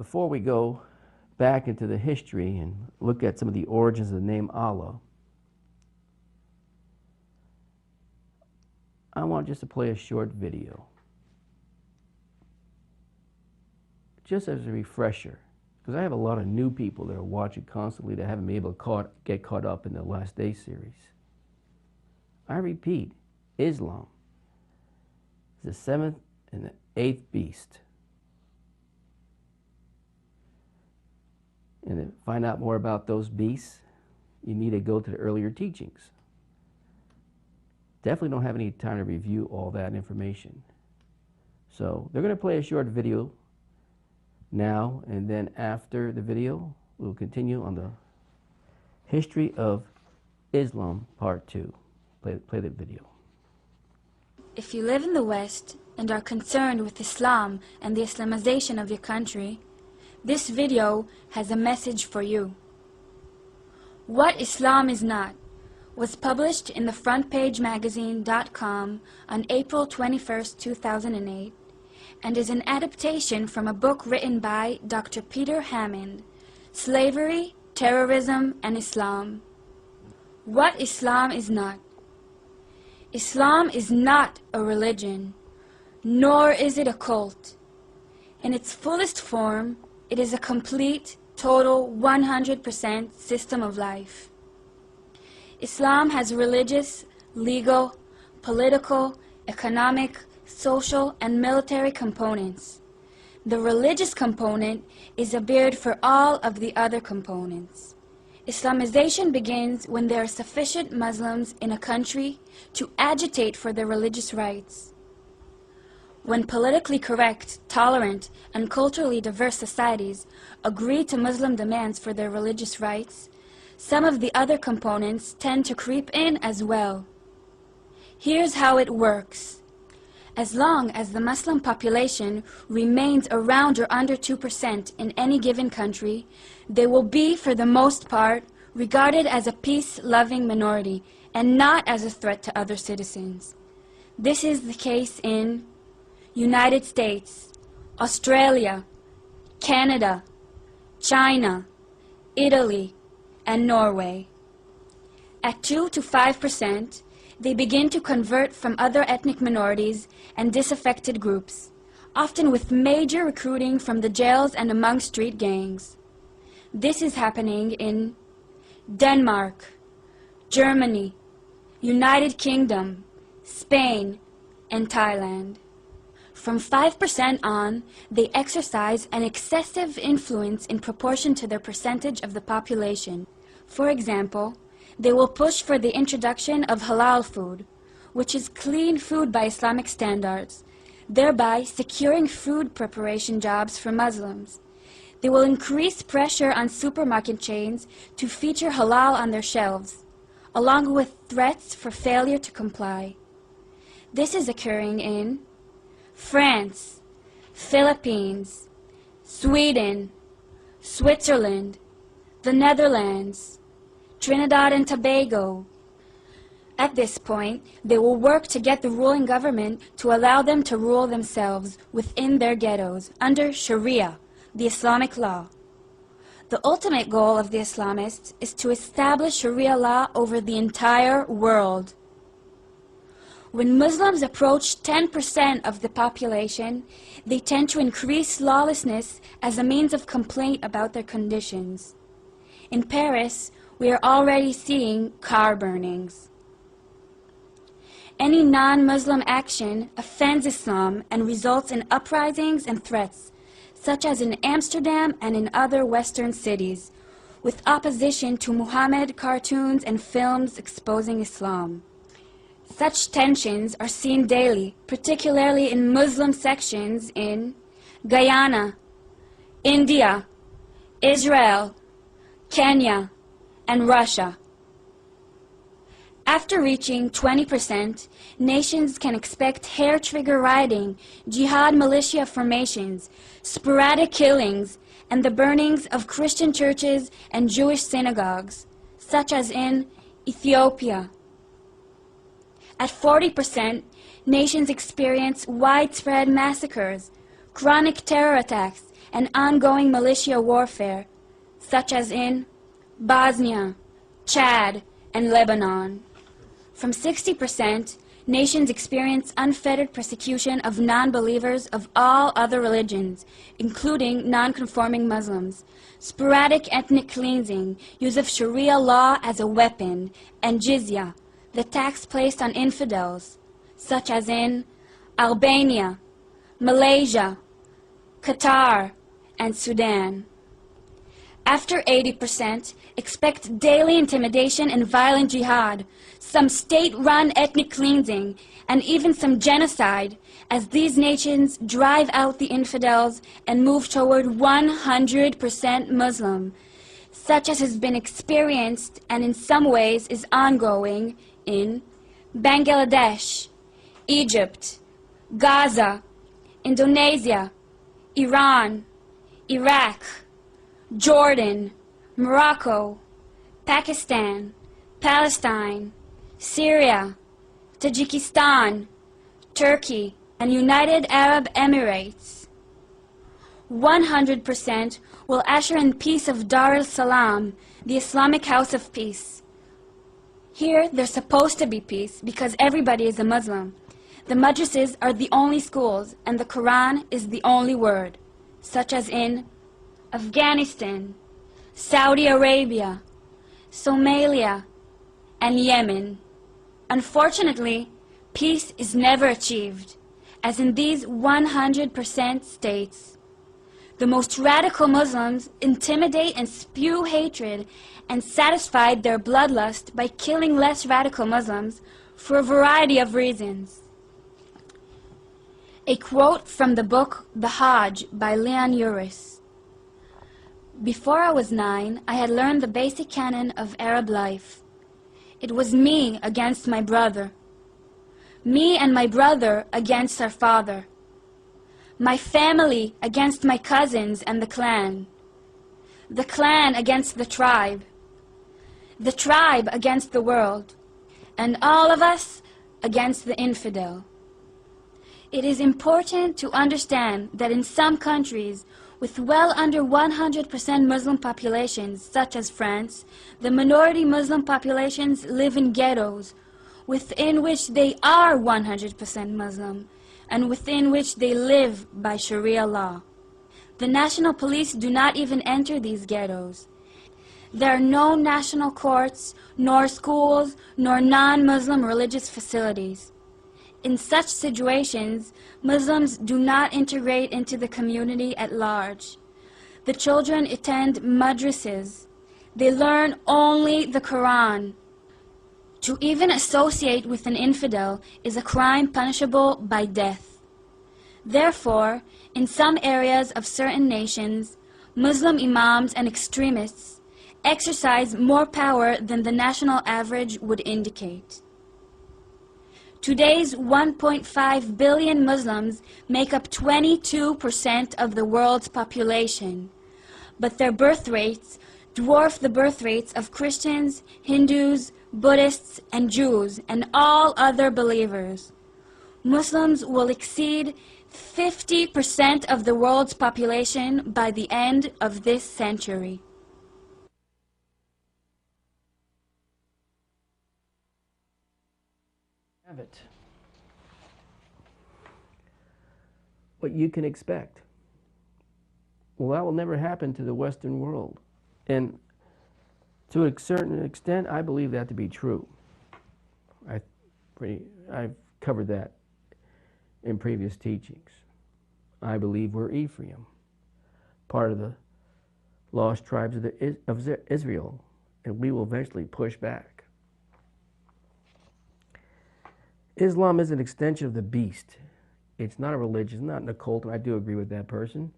Before we go back into the history and look at some of the origins of the name Allah, I want just to play a short video, just as a refresher, because I have a lot of new people that are watching constantly that haven't been able to get caught up in the Last Day series. I repeat, Islam is the seventh and the eighth beast. And to find out more about those beasts, you need to go to the earlier teachings. Definitely don't have any time to review all that information. So they're going to play a short video now, and then after the video, we'll continue on the history of Islam part 2. Play the video. If you live in the West and are concerned with Islam and the Islamization of your country, this video has a message for you. What Islam is Not was published in the frontpagemagazine.com on April 21, 2008, and is an adaptation from a book written by Dr. Peter Hammond, Slavery, Terrorism, and Islam. What Islam is not. Islam is not a religion, nor is it a cult. In its fullest form, it is a complete, total, 100% system of life. Islam has religious, legal, political, economic, social, and military components. The religious component is a beard for all of the other components. Islamization begins when there are sufficient Muslims in a country to agitate for their religious rights. When politically correct, tolerant, and culturally diverse societies agree to Muslim demands for their religious rights, some of the other components tend to creep in as well. Here's how it works. As long as the Muslim population remains around or under 2% in any given country, they will be, for the most part, regarded as a peace-loving minority and not as a threat to other citizens. This is the case in United States, Australia, Canada, China, Italy, and Norway. At 2 to 5%, they begin to convert from other ethnic minorities and disaffected groups, often with major recruiting from the jails and among street gangs. This is happening in Denmark, Germany, United Kingdom, Spain, and Thailand. From 5% on, they exercise an excessive influence in proportion to their percentage of the population. For example, they will push for the introduction of halal food, which is clean food by Islamic standards, thereby securing food preparation jobs for Muslims. They will increase pressure on supermarket chains to feature halal on their shelves, along with threats for failure to comply. This is occurring in France, Philippines, Sweden, Switzerland, the Netherlands, Trinidad and Tobago. At this point, they will work to get the ruling government to allow them to rule themselves within their ghettos under Sharia, the Islamic law. The ultimate goal of the Islamists is to establish Sharia law over the entire world. When Muslims approach 10% of the population, they tend to increase lawlessness as a means of complaint about their conditions. In Paris, we are already seeing car burnings. Any non-Muslim action offends Islam and results in uprisings and threats, such as in Amsterdam and in other Western cities, with opposition to Mohammed cartoons and films exposing Islam. Such tensions are seen daily, particularly in Muslim sections in Guyana, India, Israel, Kenya, and Russia. After reaching 20%, nations can expect hair-trigger rioting, jihad militia formations, sporadic killings, and the burnings of Christian churches and Jewish synagogues, such as in Ethiopia. At 40%, nations experience widespread massacres, chronic terror attacks, and ongoing militia warfare, such as in Bosnia, Chad, and Lebanon. From 60%, nations experience unfettered persecution of non-believers of all other religions, including non-conforming Muslims, sporadic ethnic cleansing, use of Sharia law as a weapon, and jizya, the tax placed on infidels, such as in Albania, Malaysia, Qatar, and Sudan. After 80%, expect daily intimidation and violent jihad, some state-run ethnic cleansing, and even some genocide, as these nations drive out the infidels and move toward 100% Muslim, such as has been experienced and in some ways is ongoing in Bangladesh, Egypt, Gaza, Indonesia, Iran, Iraq, Jordan, Morocco, Pakistan, Palestine, Syria, Tajikistan, Turkey, and United Arab Emirates. 100% will usher in peace of Dar el-Salam, the Islamic House of Peace. Here, there's supposed to be peace because everybody is a Muslim. The madrasas are the only schools, and the Quran is the only word, such as in Afghanistan, Saudi Arabia, Somalia, and Yemen. Unfortunately, peace is never achieved, as in these 100% states. The most radical Muslims intimidate and spew hatred and satisfy their bloodlust by killing less radical Muslims for a variety of reasons. A quote from the book The Hajj by Leon Uris. Before I was 9, I had learned the basic canon of Arab life. It was me against my brother. Me and my brother against our father. My family against my cousins and the clan. The clan against the tribe. The tribe against the world. And all of us against the infidel. It is important to understand that in some countries with well under 100% Muslim populations, such as France, the minority Muslim populations live in ghettos, within which they are 100% Muslim, and within which they live by Sharia law. The national police do not even enter these ghettos. There are no national courts, nor schools, nor non-Muslim religious facilities. In such situations, Muslims do not integrate into the community at large. The children attend madrasas. They learn only the Quran. To even associate with an infidel is a crime punishable by death. Therefore, in some areas of certain nations, Muslim imams and extremists exercise more power than the national average would indicate. Today's 1.5 billion Muslims make up 22% of the world's population, but their birth rates dwarf the birth rates of Christians, Hindus, Buddhists, and Jews, and all other believers. Muslims will exceed 50% of the world's population by the end of this century. It. What you can expect. Well, that will never happen to the Western world. And to a certain extent, I believe that to be true. I've covered that in previous teachings. I believe we're Ephraim, part of the lost tribes of Israel, and we will eventually push back. Islam is an extension of the beast. It's not a religion, it's not an occult, and I do agree with that person.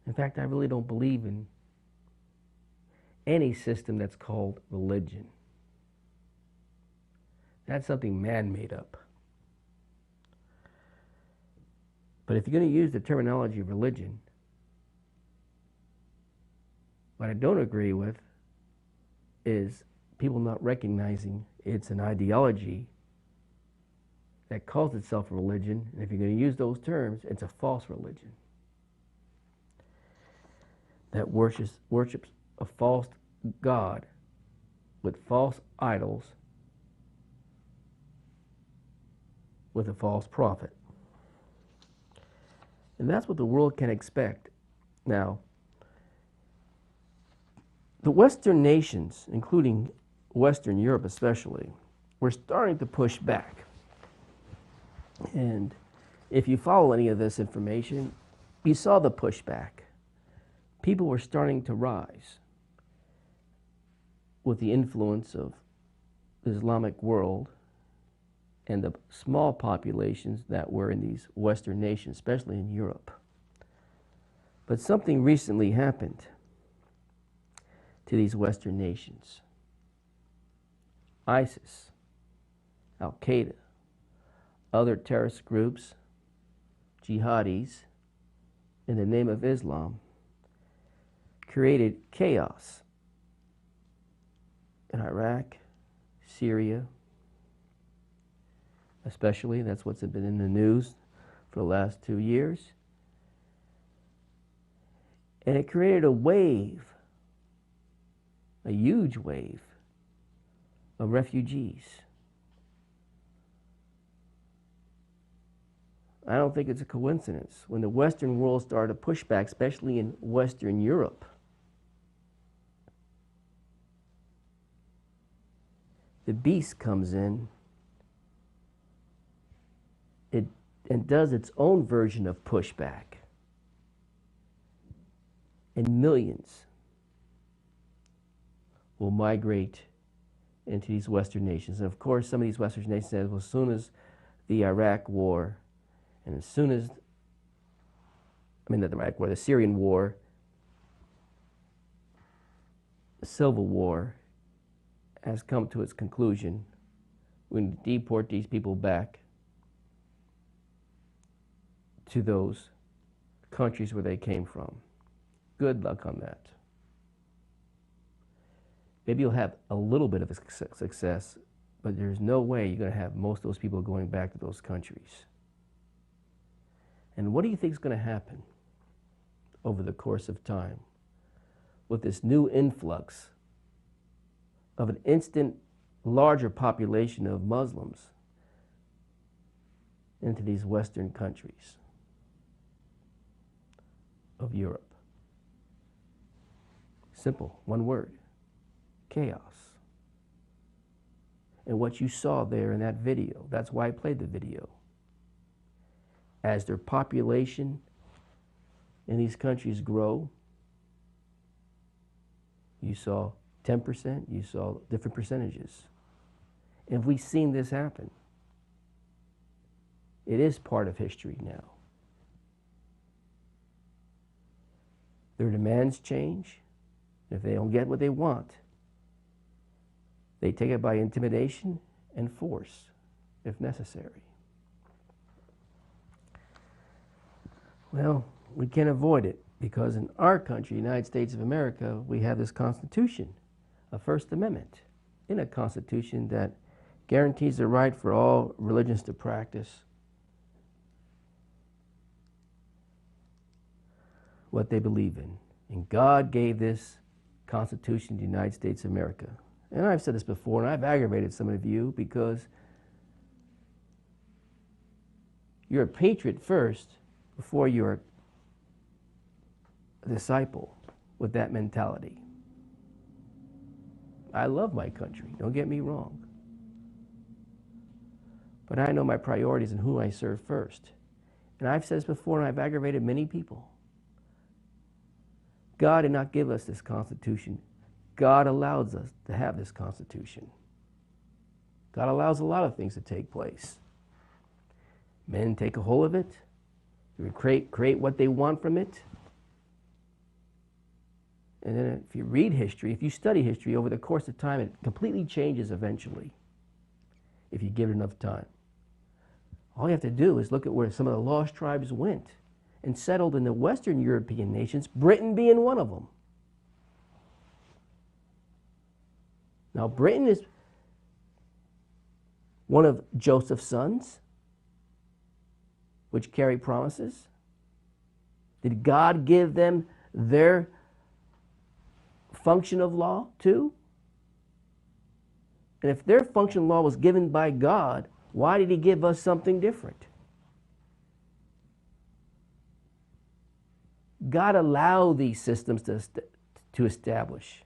In fact, I really don't believe in any system that's called religion. That's something man made up. But if you're going to use the terminology of religion, what I don't agree with is people not recognizing it's an ideology that calls itself a religion, and if you're going to use those terms, it's a false religion that worships a false God with false idols with a false prophet. And that's what the world can expect. Now, the Western nations, including Western Europe especially, were starting to push back. And if you follow any of this information, you saw the pushback. People were starting to rise with the influence of the Islamic world and the small populations that were in these Western nations, especially in Europe. But something recently happened to these Western nations. ISIS, Al-Qaeda, other terrorist groups, jihadis, in the name of Islam, created chaos in Iraq, Syria, especially. That's what's been in the news for the last 2 years. And it created a wave, a huge wave of refugees. I don't think it's a coincidence. When the Western world started to push back, especially in Western Europe, the beast comes in and does its own version of pushback. And millions will migrate into these Western nations. And of course, some of these Western nations said, well, as soon as the Iraq war, and as soon as, not the Iraq war, the Syrian war, the civil war has come to its conclusion, we need to deport these people back to those countries where they came from. Good luck on that. Maybe you'll have a little bit of a success, but there's no way you're going to have most of those people going back to those countries. And what do you think is going to happen over the course of time with this new influx of an instant larger population of Muslims into these Western countries of Europe? Simple, one word: chaos. And what you saw there in that video, that's why I played the video. As their population in these countries grow, you saw 10%, you saw different percentages. And we've seen this happen. It is part of history now. Their demands change. If they don't get what they want, they take it by intimidation and force, if necessary. Well, we can't avoid it because in our country, United States of America, we have this Constitution, a First Amendment, in a Constitution that guarantees the right for all religions to practice what they believe in. And God gave this Constitution to the United States of America. And I've said this before, and I've aggravated some of you because you're a patriot first before you're a disciple with that mentality. I love my country, don't get me wrong. But I know my priorities and who I serve first. And I've said this before, and I've aggravated many people. God did not give us this Constitution. God allows us to have this Constitution. God allows a lot of things to take place. Men take a hold of it. They create what they want from it. And then if you read history, if you study history over the course of time, it completely changes eventually if you give it enough time. All you have to do is look at where some of the lost tribes went and settled in the Western European nations, Britain being one of them. Now, Britain is one of Joseph's sons, which carry promises. Did God give them their function of law too? And if their function of law was given by God, why did he give us something different? God allowed these systems to establish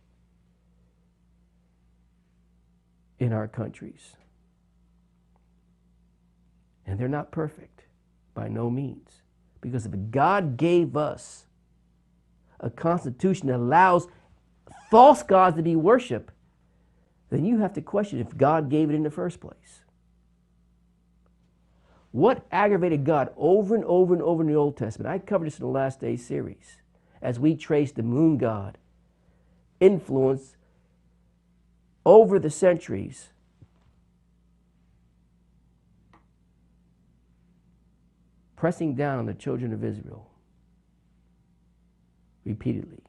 in our countries. And they're not perfect, by no means. Because if God gave us a constitution that allows false gods to be worshipped, then you have to question if God gave it in the first place. What aggravated God over and over and over in the Old Testament? I covered this in the Last Days series as we trace the moon god influence over the centuries pressing down on the children of Israel repeatedly.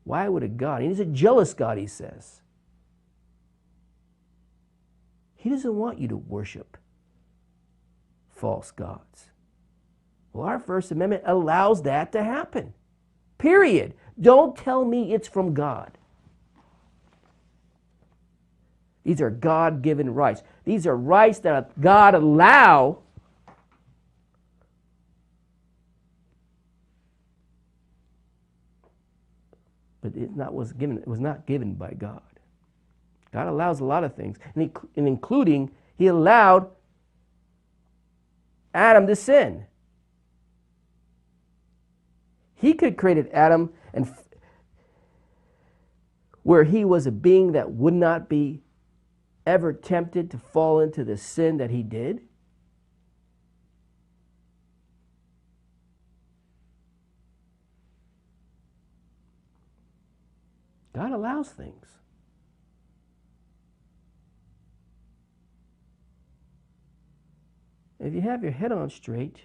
Why would a God, and he's a jealous God, he says. He doesn't want you to worship false gods. Well, our First Amendment allows that to happen. Period. Don't tell me it's from God. These are God-given rights. These are rights that God allows. But it was not given by God. God allows a lot of things, and including he allowed Adam to sin. He could have created Adam and where he was a being that would not be ever tempted to fall into the sin that he did. God allows things. If you have your head on straight,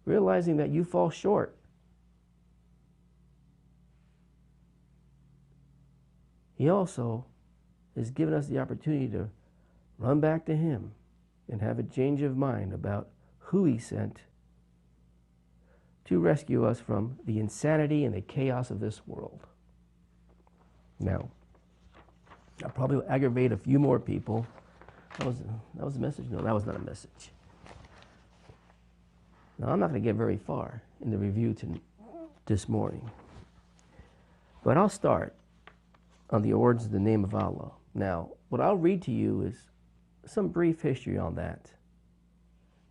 realizing that you fall short, he also has given us the opportunity to run back to him and have a change of mind about who he sent to rescue us from the insanity and the chaos of this world. Now, I'll probably aggravate a few more people. That was a message? No, that was not a message. Now, I'm not going to get very far in the review this morning. But I'll start on the origins of the name of Allah. Now, what I'll read to you is some brief history on that.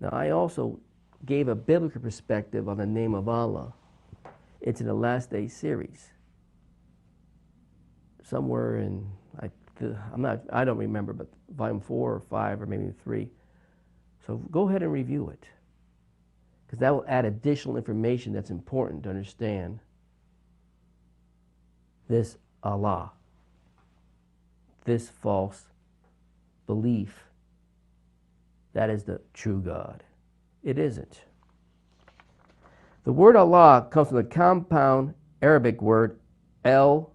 Now, I also gave a biblical perspective on the name of Allah. It's in the Last Day series. Somewhere in, I don't remember, but volume 4 or 5 or maybe 3. So go ahead and review it, because that will add additional information that's important to understand this Allah, this false belief that is the true God. It isn't. The word Allah comes from the compound Arabic word Al-I-L-I-L-A-H,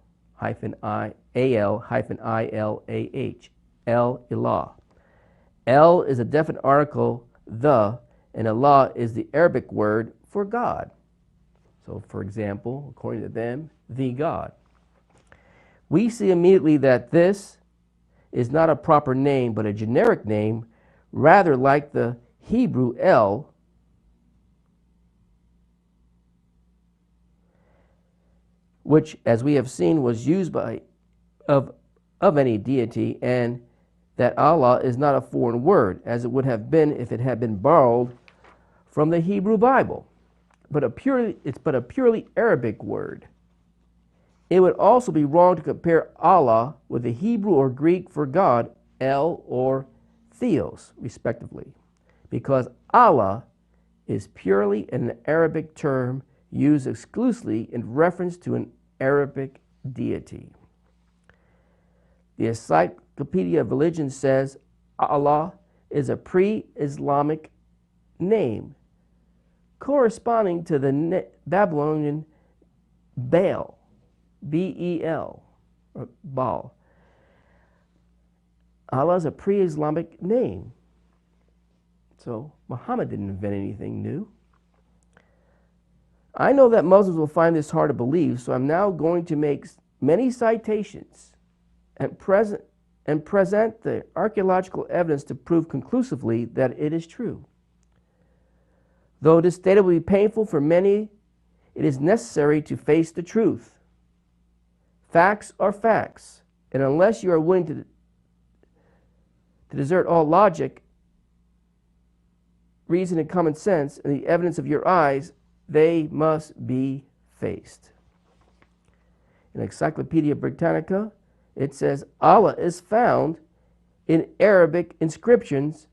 El-Ilah. El is a definite article, the, and Allah is the Arabic word for God. So, for example, according to them, the God. We see immediately that this is not a proper name, but a generic name, rather like the Hebrew El, which, as we have seen, was used of any deity, and that Allah is not a foreign word, as it would have been if it had been borrowed from the Hebrew Bible, but it's a purely Arabic word. It would also be wrong to compare Allah with the Hebrew or Greek for God, El or Theos, respectively, because Allah is purely an Arabic term used exclusively in reference to an Arabic deity. The Encyclopedia of Religion says Allah is a pre-Islamic name corresponding to the Babylonian Baal, B-E-L, or Baal. Allah is a pre-Islamic name. So Muhammad didn't invent anything new. I know that Muslims will find this hard to believe, so I'm now going to make many citations and present the archaeological evidence to prove conclusively that it is true. Though this data will be painful for many, it is necessary to face the truth. Facts are facts, and unless you are willing to desert all logic, reason, and common sense, and the evidence of your eyes, they must be faced. In Encyclopedia Britannica, it says Allah is found in Arabic inscriptions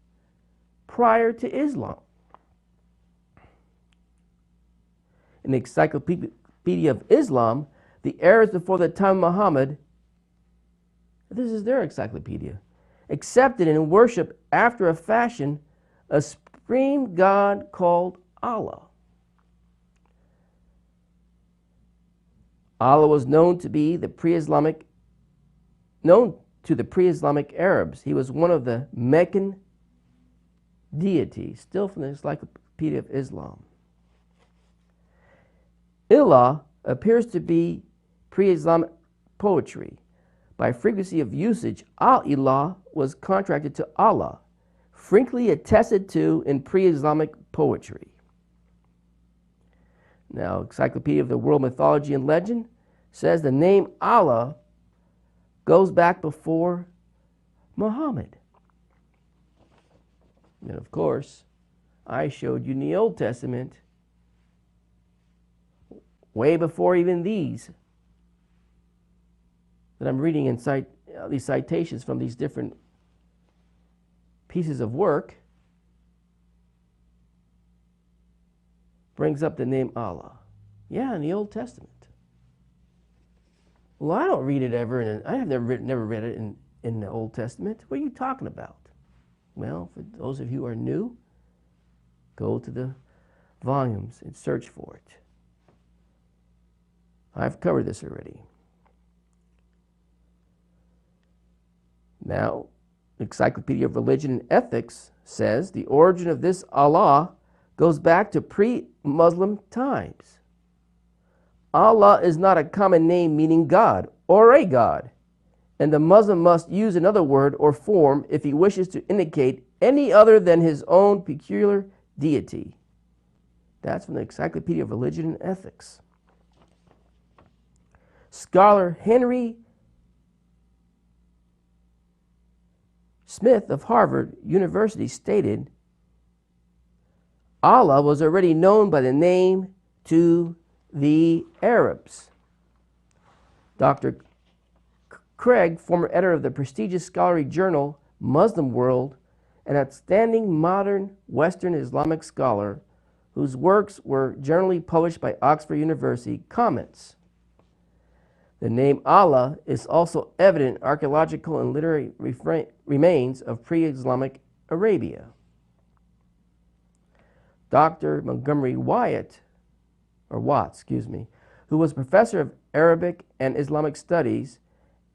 prior to Islam. In the Encyclopedia of Islam, the Arabs before the time of Muhammad, this is their encyclopedia, accepted and worshiped after a fashion a supreme God called Allah. Allah was known to the pre-Islamic Arabs. He was one of the Meccan deities, still from the Encyclopedia of Islam. Ilah appears to be pre-Islamic poetry. By frequency of usage, Al-Ilah was contracted to Allah, frequently attested to in pre-Islamic poetry. Now, Encyclopedia of the World Mythology and Legend says the name Allah goes back before Muhammad. And of course, I showed you in the Old Testament, way before even these, that I'm reading in these citations from these different pieces of work, brings up the name Allah. Yeah, in the Old Testament. Well, I don't read it ever, and I have never read it in the Old Testament. What are you talking about? Well, for those of you who are new, go to the volumes and search for it. I've covered this already. Now, Encyclopedia of Religion and Ethics says the origin of this Allah goes back to pre-Muslim times. Allah is not a common name meaning God or a God, and the Muslim must use another word or form if he wishes to indicate any other than his own peculiar deity. That's from the Encyclopedia of Religion and Ethics. Scholar Henry Smith of Harvard University stated, Allah was already known by the name to the Arabs. Dr. Craig, former editor of the prestigious scholarly journal Muslim World, an outstanding modern Western Islamic scholar whose works were generally published by Oxford University, comments, the name Allah is also evident in archaeological and literary remains of pre-Islamic Arabia. Dr. Montgomery Watts, who was professor of Arabic and Islamic Studies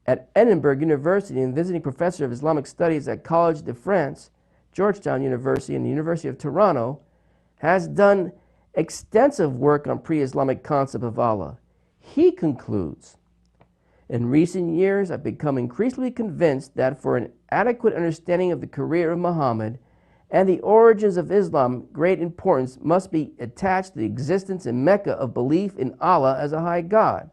at Edinburgh University and visiting professor of Islamic Studies at Collège de France, Georgetown University, and the University of Toronto, has done extensive work on pre-Islamic concept of Allah. He concludes, in recent years, I've become increasingly convinced that for an adequate understanding of the career of Muhammad and the origins of Islam, great importance must be attached to the existence in Mecca of belief in Allah as a high God.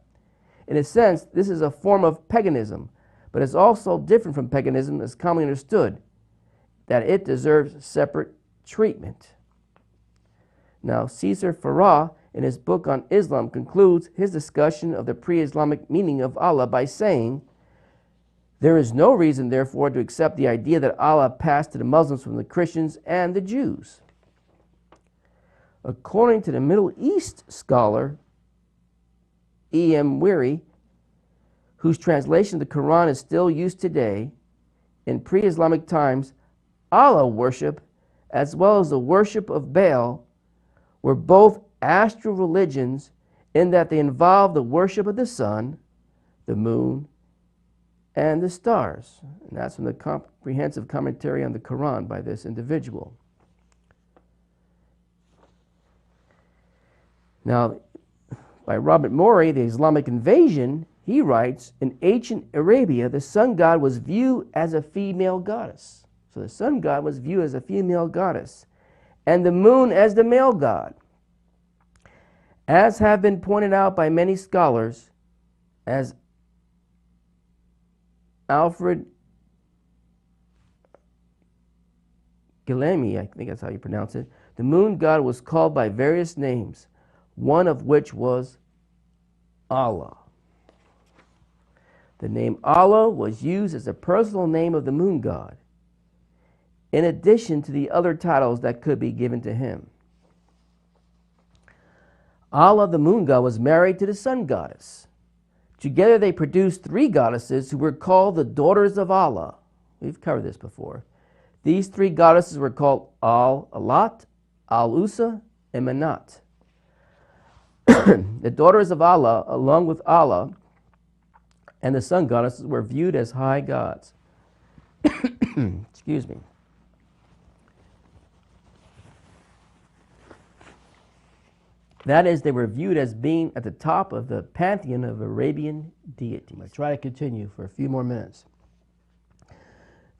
In a sense, this is a form of paganism, but it's also different from paganism as commonly understood, that it deserves separate treatment. Now, Caesar Farah, in his book on Islam, concludes his discussion of the pre-Islamic meaning of Allah by saying, there is no reason, therefore, to accept the idea that Allah passed to the Muslims from the Christians and the Jews. According to the Middle East scholar E.M. Weary, whose translation of the Quran is still used today, in pre-Islamic times, Allah worship, as well as the worship of Baal, were both astral religions in that they involved the worship of the sun, the moon, and the stars. And that's from the comprehensive commentary on the Quran by this individual. Now, by Robert Morey, The Islamic Invasion, he writes, in ancient Arabia, the sun god was viewed as a female goddess. So the sun god was viewed as a female goddess, and the moon as the male god. As have been pointed out by many scholars, as Alfred Guillemey, I think that's how you pronounce it, the moon god was called by various names, one of which was Allah. The name Allah was used as a personal name of the moon god, in addition to the other titles that could be given to him. Allah, the moon god, was married to the sun goddess. Together they produced three goddesses who were called the daughters of Allah. We've covered this before. These three goddesses were called Al-Alat, Al-Usa, and Manat. The daughters of Allah, along with Allah and the sun goddesses, were viewed as high gods. Excuse me. That is, they were viewed as being at the top of the pantheon of Arabian deities. I'll try to continue for a few more minutes.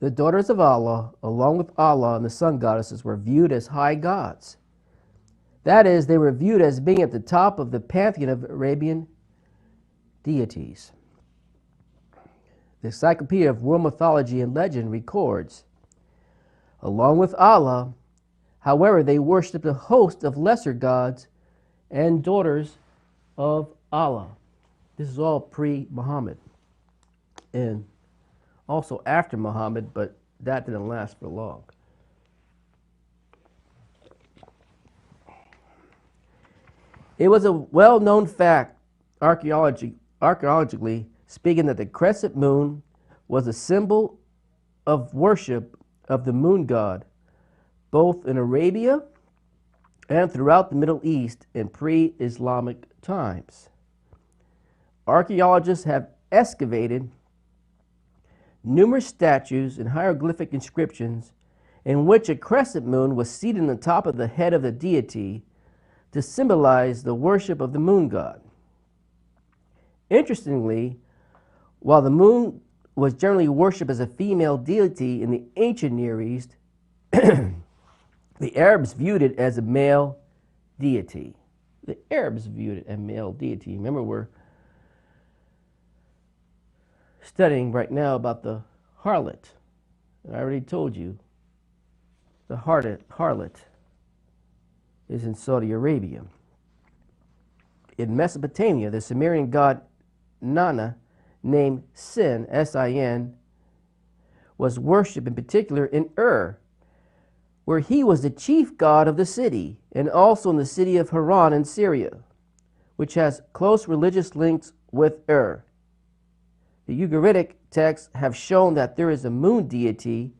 The daughters of Allah, along with Allah and the sun goddesses, were viewed as high gods. That is, they were viewed as being at the top of the pantheon of Arabian deities. The Encyclopedia of World Mythology and Legend records, along with Allah, however, they worshipped a host of lesser gods and daughters of Allah. This is all pre-Muhammad and also after Muhammad, but that didn't last for long. It was a well-known fact, archaeologically speaking, that the crescent moon was a symbol of worship of the moon god, both in Arabia and throughout the Middle East in pre-Islamic times. Archaeologists have excavated numerous statues and hieroglyphic inscriptions in which a crescent moon was seated on the top of the head of the deity to symbolize the worship of the moon god. Interestingly, while the moon was generally worshipped as a female deity in the ancient Near East, the Arabs viewed it as a male deity. The Arabs viewed it as a male deity. Remember, we're studying right now about the harlot. I already told you the harlot is in Saudi Arabia. In Mesopotamia, the Sumerian god Nana, named Sin, S-I-N, was worshipped in particular in Ur, where he was the chief god of the city, and also in the city of Haran in Syria, which has close religious links with Ur. The Ugaritic texts have shown that there was a moon deity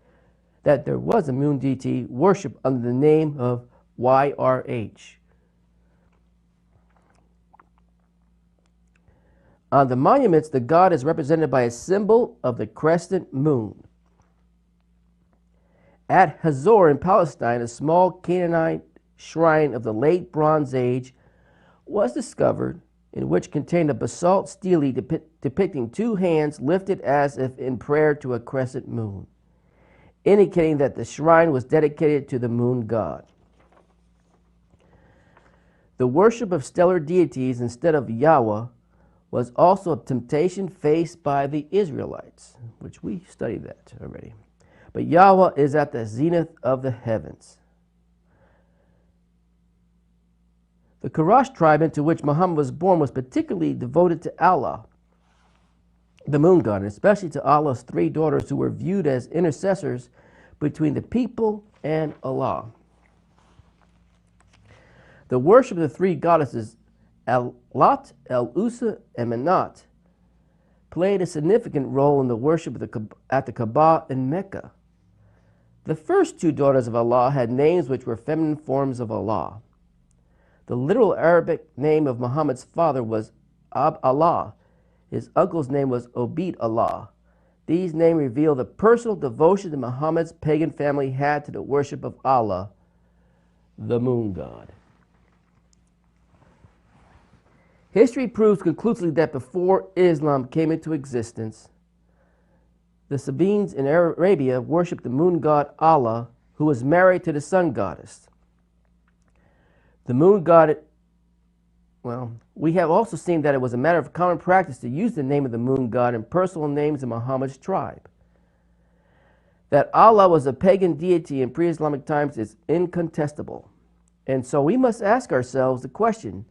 worshipped under the name of YRH. On the monuments, the god is represented by a symbol of the crescent moon. At Hazor in Palestine, a small Canaanite shrine of the late Bronze Age was discovered, in which contained a basalt stele depicting two hands lifted as if in prayer to a crescent moon, indicating that the shrine was dedicated to the moon god. The worship of stellar deities instead of Yahweh was also a temptation faced by the Israelites, which we studied that already. But Yahweh is at the zenith of the heavens. The Quraysh tribe into which Muhammad was born was particularly devoted to Allah, the moon god, and especially to Allah's three daughters, who were viewed as intercessors between the people and Allah. The worship of the three goddesses, Al-Lat, Al-Usa, and Manat, played a significant role in the worship at the Kaaba in Mecca. The first two daughters of Allah had names which were feminine forms of Allah. The literal Arabic name of Muhammad's father was Allah. His uncle's name was Obed Allah. These names reveal the personal devotion that Muhammad's pagan family had to the worship of Allah, the moon god. History proves conclusively that before Islam came into existence, the Sabians in Arabia worshipped the moon god Allah, who was married to the sun goddess. The moon god, we have also seen that it was a matter of common practice to use the name of the moon god in personal names in Muhammad's tribe. That Allah was a pagan deity in pre-Islamic times is incontestable. And so we must ask ourselves the question,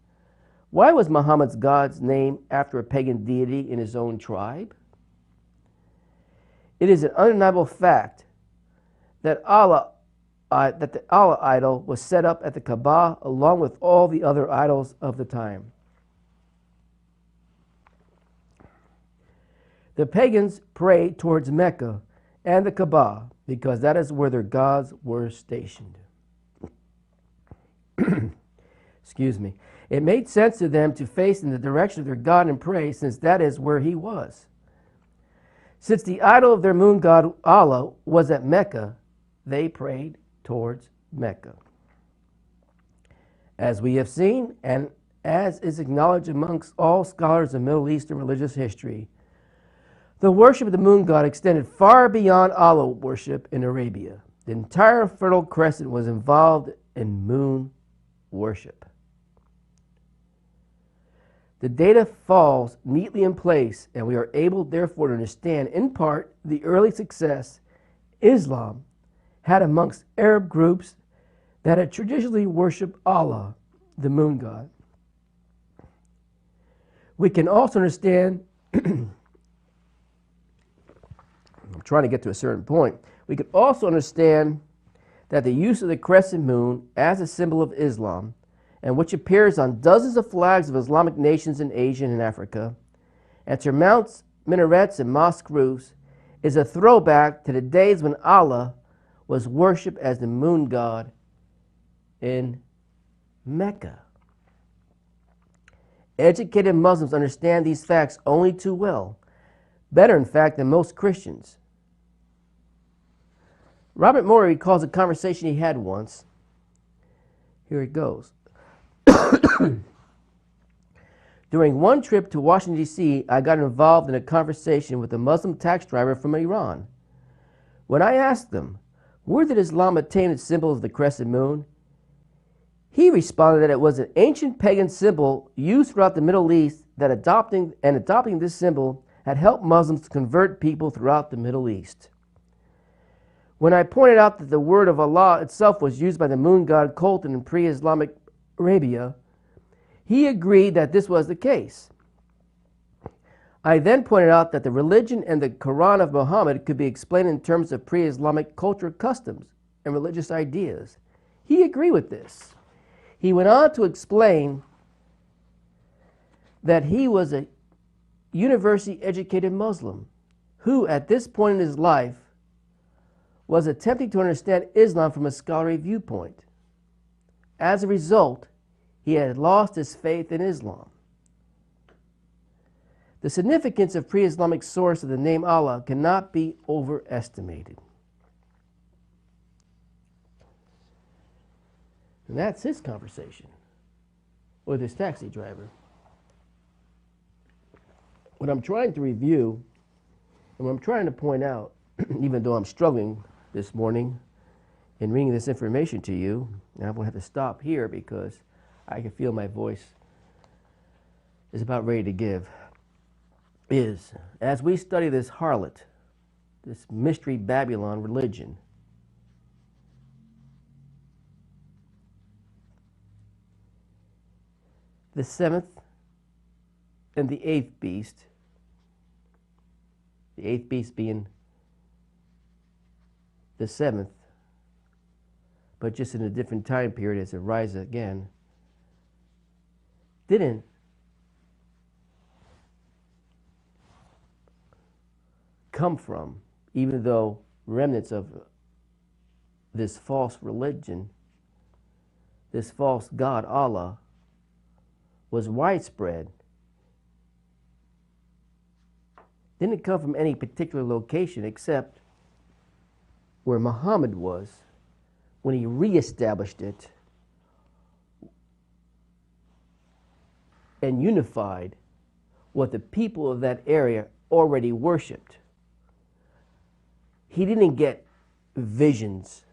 why was Muhammad's God's name after a pagan deity in his own tribe? It is an undeniable fact that the Allah idol was set up at the Kaaba along with all the other idols of the time. The pagans prayed towards Mecca and the Kaaba because that is where their gods were stationed. Excuse me. It made sense to them to face in the direction of their God and pray, since that is where he was. Since the idol of their moon god Allah was at Mecca, they prayed towards Mecca. As we have seen, and as is acknowledged amongst all scholars of Middle Eastern religious history, the worship of the moon god extended far beyond Allah worship in Arabia. The entire Fertile Crescent was involved in moon worship. The data falls neatly in place, and we are able, therefore, to understand, in part, the early success Islam had amongst Arab groups that had traditionally worshipped Allah, the moon god. We can also understand, I'm trying to get to a certain point, we can also understand that the use of the crescent moon as a symbol of Islam, and which appears on dozens of flags of Islamic nations in Asia and Africa, and surmounts minarets and mosque roofs, is a throwback to the days when Allah was worshipped as the moon god in Mecca. Educated Muslims understand these facts only too well, better in fact than most Christians. Robert Morey recalls a conversation he had once. Here it goes. During one trip to Washington, D.C., I got involved in a conversation with a Muslim taxi driver from Iran. When I asked him, where did Islam attain its symbol of the crescent moon? He responded that it was an ancient pagan symbol used throughout the Middle East, that adopting this symbol had helped Muslims convert people throughout the Middle East. When I pointed out that the word of Allah itself was used by the moon god Colton in pre-Islamic Arabia, he agreed that this was the case. I then pointed out that the religion and the Quran of Mohammed could be explained in terms of pre-Islamic culture, customs, and religious ideas. He agreed with this. He went on to explain that he was a university-educated Muslim who, at this point in his life, was attempting to understand Islam from a scholarly viewpoint. As a result, he had lost his faith in Islam. The significance of pre-Islamic source of the name Allah cannot be overestimated. And that's his conversation with his taxi driver. What I'm trying to review, and what I'm trying to point out, even though I'm struggling this morning in reading this information to you, and I'm going to have to stop here because I can feel my voice is about ready to give, is as we study this harlot, this mystery Babylon religion, the seventh and the eighth beast being the seventh, but just in a different time period as it rises again, didn't come from, even though remnants of this false religion, this false god Allah, was widespread didn't come from any particular location except where Muhammad was when he reestablished it and unified what the people of that area already worshipped. He didn't get visions.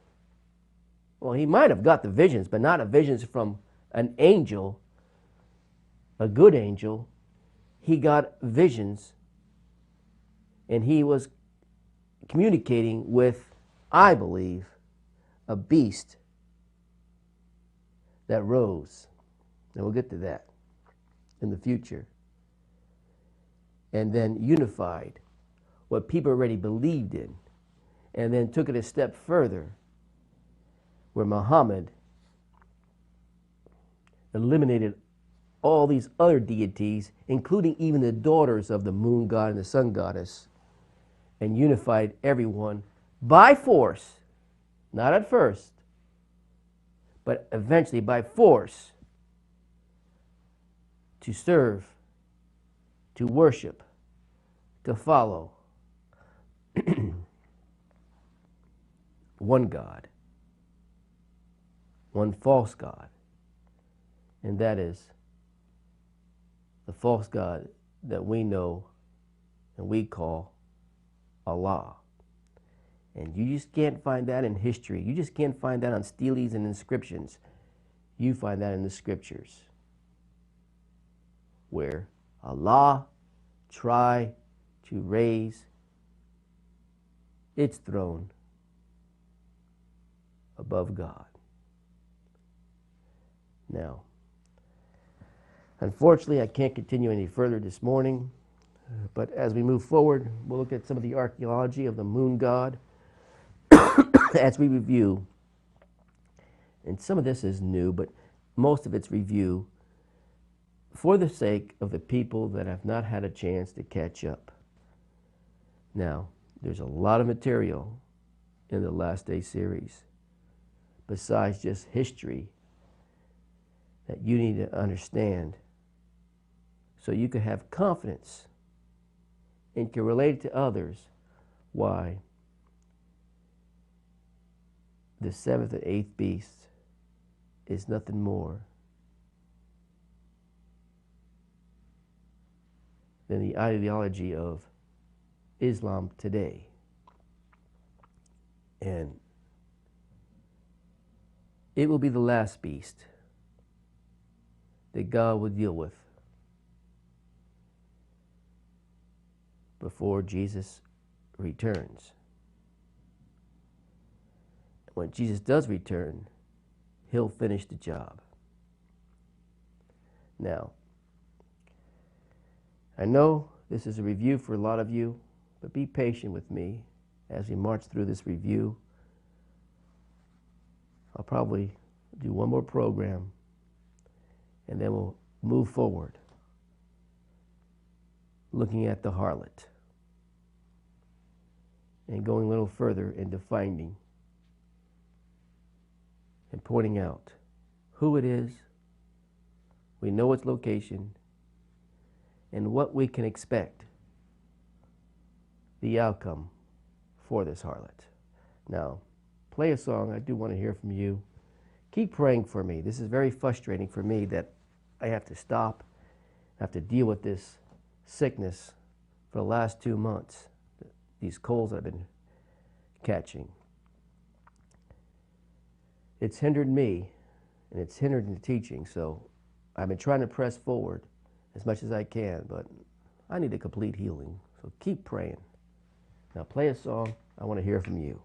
Well, he might have got the visions, but not visions from an angel, a good angel. He got visions, and he was communicating with, I believe, a beast that rose. And we'll get to that in the future. And then unified what people already believed in, and then took it a step further, where Muhammad eliminated all these other deities, including even the daughters of the moon god and the sun goddess, and unified everyone by force, not at first, but eventually by force, to serve, to worship, to follow one God, one false God, and that is the false God that we know and we call Allah. And you just can't find that in history. You just can't find that on steles and inscriptions. You find that in the scriptures, where Allah tried to raise its throne above God. Now, unfortunately, I can't continue any further this morning, but as we move forward, we'll look at some of the archaeology of the moon god as we review. And some of this is new, but most of it's review for the sake of the people that have not had a chance to catch up. Now, there's a lot of material in the Last Day series, besides just history, that you need to understand so you can have confidence and can relate to others why the seventh and eighth beast is nothing more than the ideology of Islam today. And it will be the last beast that God will deal with before Jesus returns. When Jesus does return, he'll finish the job. Now, I know this is a review for a lot of you, but be patient with me as we march through this review. I'll probably do one more program, and then we'll move forward, looking at the harlot and going a little further into finding and pointing out who it is. We know its location and what we can expect the outcome for this harlot. Now, play a song. I do want to hear from you. Keep praying for me. This is very frustrating for me that I have to stop, I have to deal with this sickness for the last 2 months, these colds I've been catching. It's hindered me, and it's hindered the teaching, so I've been trying to press forward as much as I can, but I need a complete healing, so keep praying. Now play a song. I want to hear from you.